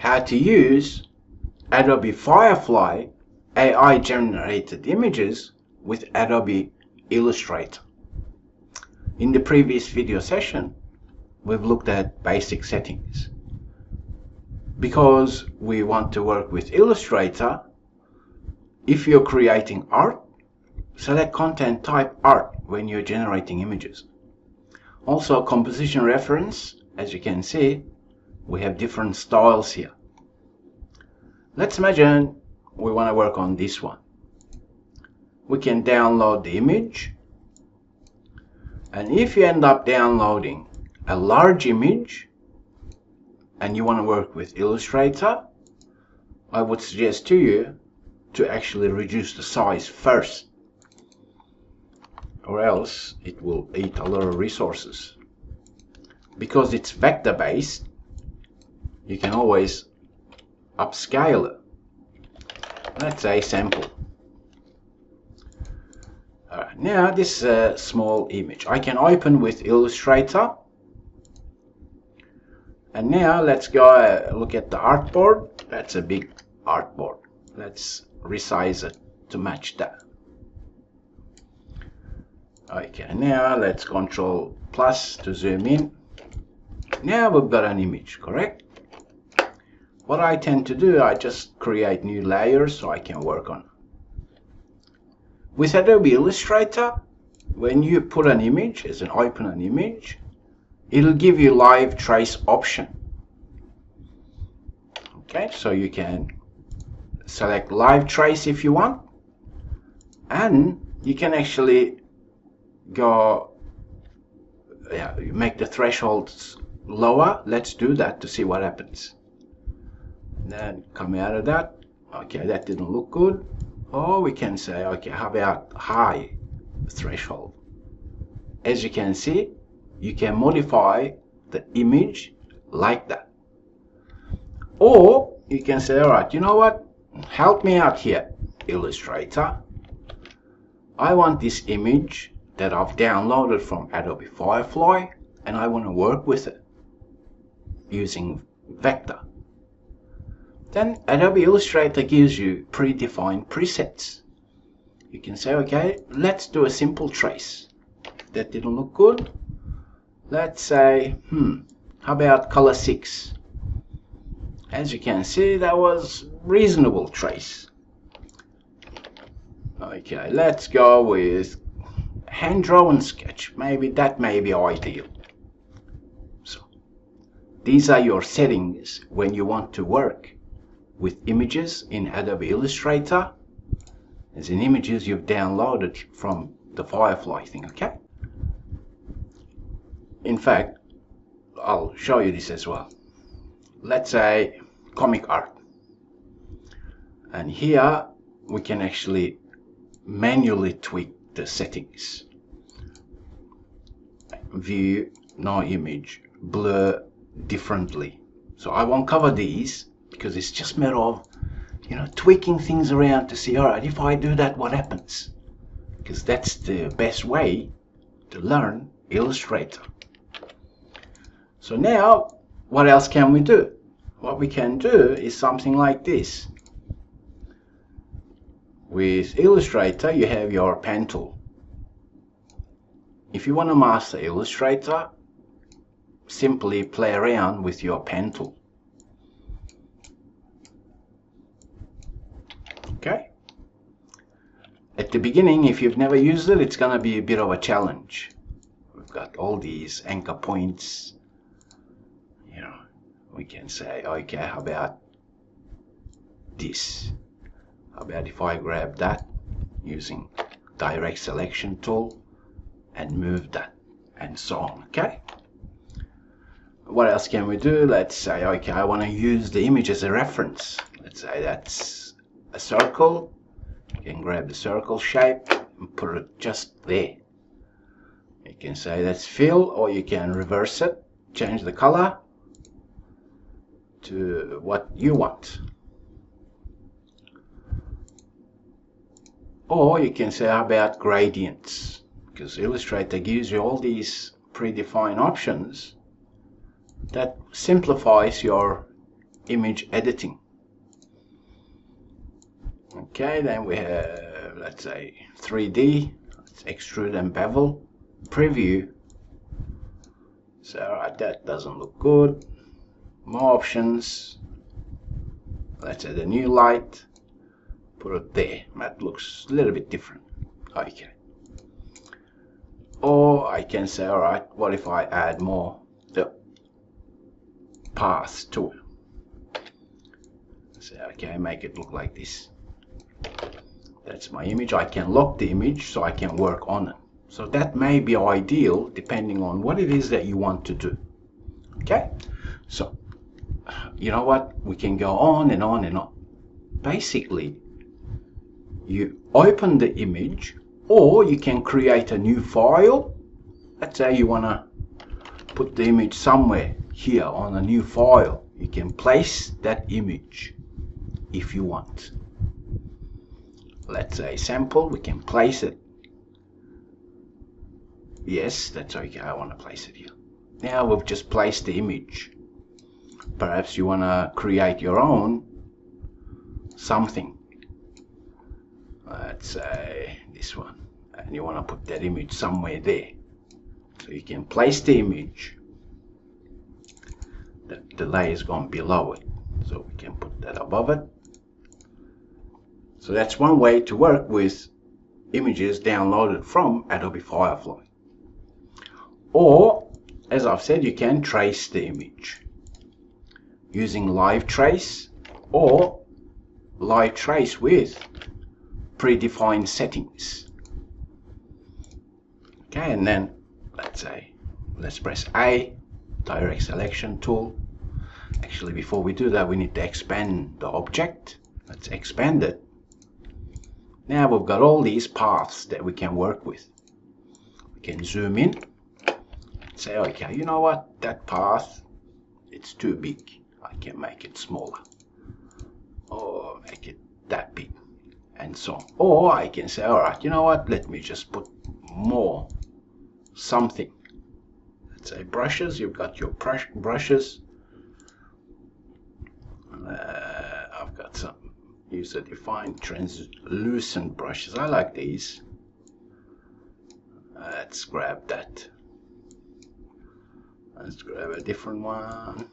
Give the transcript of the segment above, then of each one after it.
how to use Adobe Firefly AI generated images with Adobe Illustrator. In the previous video session, we've looked at basic settings. Because we want to work with Illustrator, if you're creating art, select content type art when you're generating images. Also, composition reference, as you can see, we have different styles here. Let's imagine we want to work on this one. We can download the image, and if you end up downloading a large image and you want to work with Illustrator, I would suggest to you to actually reduce the size first, or else it will eat a lot of resources. Because it's vector based, you can always upscale it. Let's say sample. Alright, now this is a small image. I can open with Illustrator. And now let's go look at the artboard. That's a big artboard. Let's resize it to match that. Okay, now let's Control plus to zoom in. Now we've got an image, correct? What I tend to do, I just create new layers so I can work on. With Adobe Illustrator, when you put an image, as an open an image, it'll give you live trace option. Okay, so you can select live trace if you want, and you can actually go make the thresholds lower. Let's do that to see what happens. Then come out of that. Okay, that didn't look good. Or we can say, okay, how about high threshold? As you can see, you can modify the image like that. Or you can say, all right, you know what? Help me out here, Illustrator. I want this image that I've downloaded from Adobe Firefly, and I want to work with it using vector. Then Adobe Illustrator gives you predefined presets. You can say, okay, let's do a simple trace. That didn't look good. Let's say, how about color 6? As you can see, that was reasonable trace. Okay, let's go with hand-drawn sketch. Maybe that may be ideal. So these are your settings when you want to work with images in Adobe Illustrator, as in images you've downloaded from the Firefly thing, okay? In fact, I'll show you this as well. Let's say comic art. And here we can actually manually tweak the settings. View, no image, blur differently. So I won't cover these because it's just a matter of, tweaking things around to see, all right, if I do that, what happens? Because that's the best way to learn Illustrator. So now, what else can we do? What we can do is something like this. With Illustrator, you have your pen tool. If you want to master Illustrator, simply play around with your pen tool. Okay? At the beginning, if you've never used it, it's going to be a bit of a challenge. We've got all these anchor points. We can say, okay, how about this? How about if I grab that using direct selection tool and move that, and so on, okay? What else can we do? Let's say, okay, I want to use the image as a reference. Let's say that's a circle. You can grab the circle shape and put it just there. You can say that's fill, or you can reverse it, change the color to what you want. Or you can say, how about gradients? Because Illustrator gives you all these predefined options that simplifies your image editing. Okay, then we have, let's say, 3D, let's extrude and bevel, preview. So alright, that doesn't look good. More options. Let's add a new light, put it there. That looks a little bit different. Okay. Or I can say, alright, what if I add more path to it? So okay, make it look like this. That's my image. I can lock the image so I can work on it. So that may be ideal depending on what it is that you want to do. Okay, so you know what, we can go on and on and on. Basically, you open the image, or you can create a new file. Let's say you want to put the image somewhere here on a new file. You can place that image if you want. Let's say sample, we can place it. Yes, that's okay, I want to place it here. Now we've just placed the image. Perhaps you want to create your own something. Let's say this one. And you want to put that image somewhere there. So you can place the image. The layer is gone below it. So we can put that above it. So that's one way to work with images downloaded from Adobe Firefly. Or, as I've said, you can trace the image using live trace, or live trace with predefined settings. Okay, and then let's press A, direct selection tool. Actually, before we do that, we need to expand the object. Let's expand it. Now we've got all these paths that we can work with. We can zoom in, say, okay, you know what, that path, it's too big. I can make it smaller, or make it that big, and so on. Or I can say, alright, you know what, let me just put more something. Let's say brushes, you've got your brushes. I've got some user-defined translucent brushes. I like these. Let's grab that. Let's grab a different one.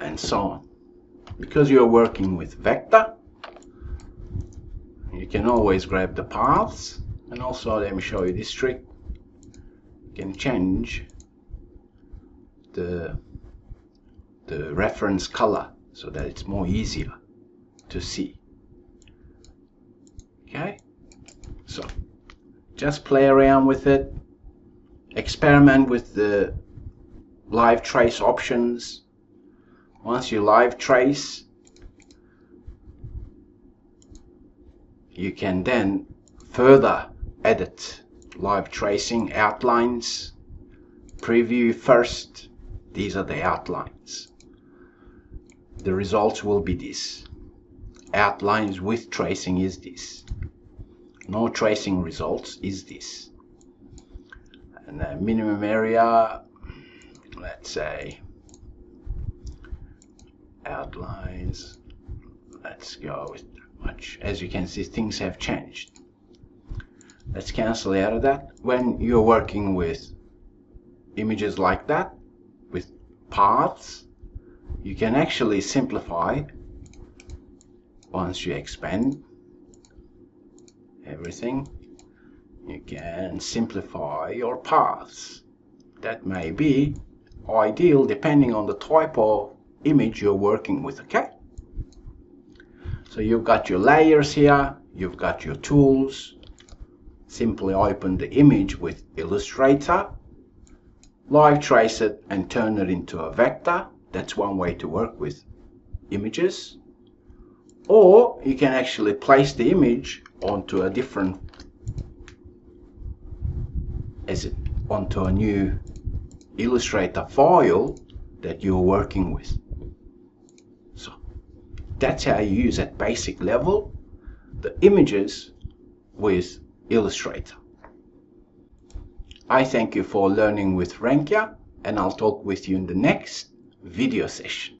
And so on. Because you're working with vector, you can always grab the paths. And also, let me show you this trick. You can change the reference color so that it's more easier to see. Okay, so just play around with it, experiment with the live trace options. Once you live trace, you can then further edit live tracing outlines. Preview first. These are the outlines. The results will be this. Outlines with tracing is this. No tracing results is this. And the minimum area, let's say outlines, let's go with that much. As you can see, things have changed. Let's cancel out of that. When you're working with images like that, with paths, you can actually simplify once you expand everything. You can simplify your paths. That may be ideal depending on the type of image you're working with. Okay, so you've got your layers here, you've got your tools. Simply open the image with Illustrator, live trace it and turn it into a vector. That's one way to work with images. Or you can actually place the image onto a different, onto a new Illustrator file that you're working with. So that's how you use at basic level the images with Illustrator. I thank you for learning with Renkia, and I'll talk with you in the next video session.